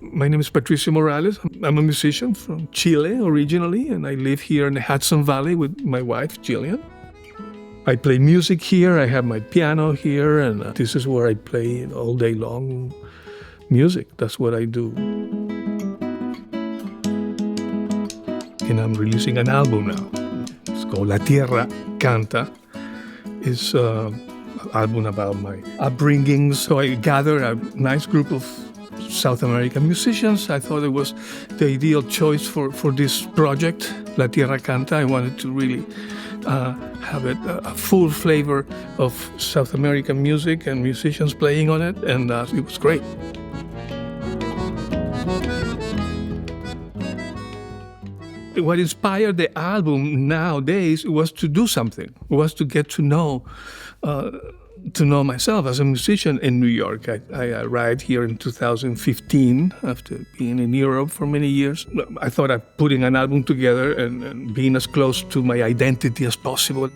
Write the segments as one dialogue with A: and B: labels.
A: My name is Patricio Morales. I'm a musician from Chile originally, and I live here in the Hudson Valley with my wife, Jillian. I play music here. I have my piano here, and this is where I play all day long music. That's what I do. And I'm releasing an album now. It's called La Tierra Canta. It's an album about my upbringing. So I gather a nice group of South American musicians. I thought it was the ideal choice for this project, La Tierra Canta. I wanted to really have a full flavor of South American music and musicians playing on it, and it was great. What inspired the album nowadays was to do something, was to get to know myself as a musician in New York. I arrived here in 2015 after being in Europe for many years. I thought of putting an album together and being as close to my identity as possible.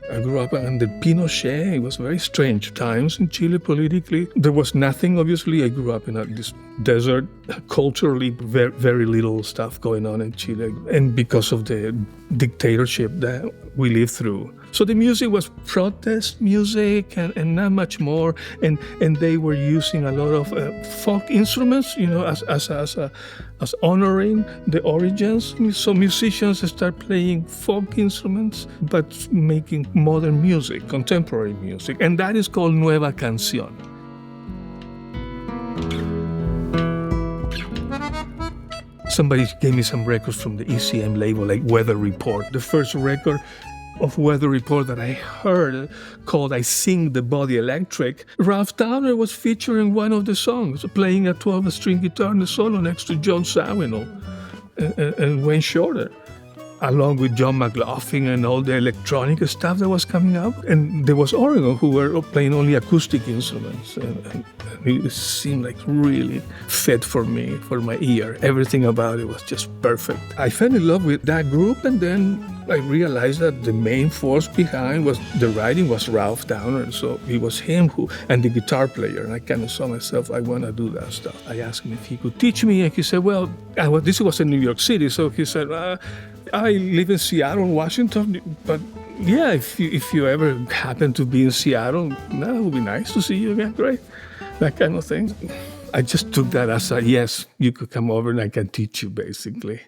A: I grew up under Pinochet. It was very strange times in Chile politically. There was nothing, obviously. I grew up in this desert. Culturally, very, very little stuff going on in Chile. And because of the dictatorship that we lived through. So the music was protest music and not much more. And they were using a lot of folk instruments, as honoring the origins. So musicians start playing folk instruments, but making modern music, contemporary music. And that is called Nueva Canción. Somebody gave me some records from the ECM label, like Weather Report. The first record of Weather Report that I heard, called I Sing the Body Electric, Ralph Towner was featuring one of the songs, playing a 12-string guitar in the solo next to John Sawinul and Wayne Shorter, along with John McLaughlin and all the electronic stuff that was coming up. And there was Oregon, who were playing only acoustic instruments. And it seemed like really fit for me, for my ear. Everything about it was just perfect. I fell in love with that group, and then I realized that the main force behind the writing was Ralph Towner. So it was him and the guitar player. And I kind of saw myself, I want to do that stuff. I asked him if he could teach me, and he said, well, this was in New York City. So he said, I live in Seattle, Washington, but yeah, if you ever happen to be in Seattle, that would be nice to see you again. Great. That kind of thing. I just took that as a yes, you could come over and I can teach you, basically.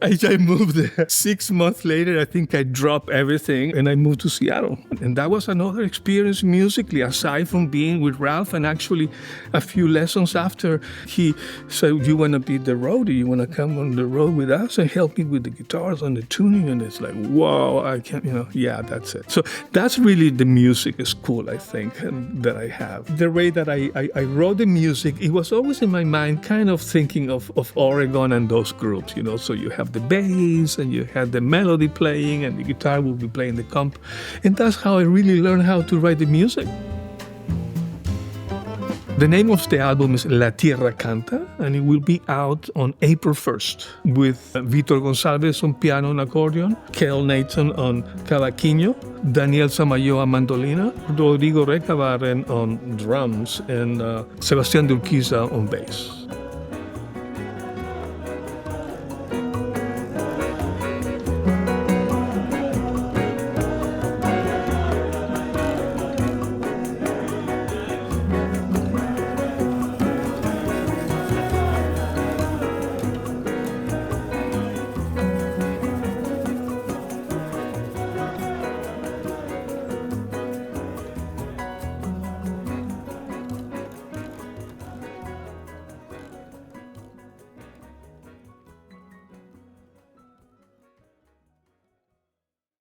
A: I moved there. 6 months later, I think I dropped everything and I moved to Seattle. And that was another experience musically, aside from being with Ralph. And actually, a few lessons after, he said, you want to be the roadie? You want to come on the road with us and help me with the guitars and the tuning? And it's like, whoa, I can't, yeah, that's it. So that's really the music school, I think, that I have. The way that I wrote the music, it was always in my mind kind of thinking of Oregon and those groups, So you have the bass and you have the melody playing and the guitar will be playing the comp. And that's how I really learned how to write the music. The name of the album is La Tierra Canta, and it will be out on April 1st with Vitor Gonzalez on piano and accordion, Kel Nathan on cavaquinho, Daniel Samayo on mandolina, Rodrigo Recabarren on drums, and Sebastián de Urquiza on bass.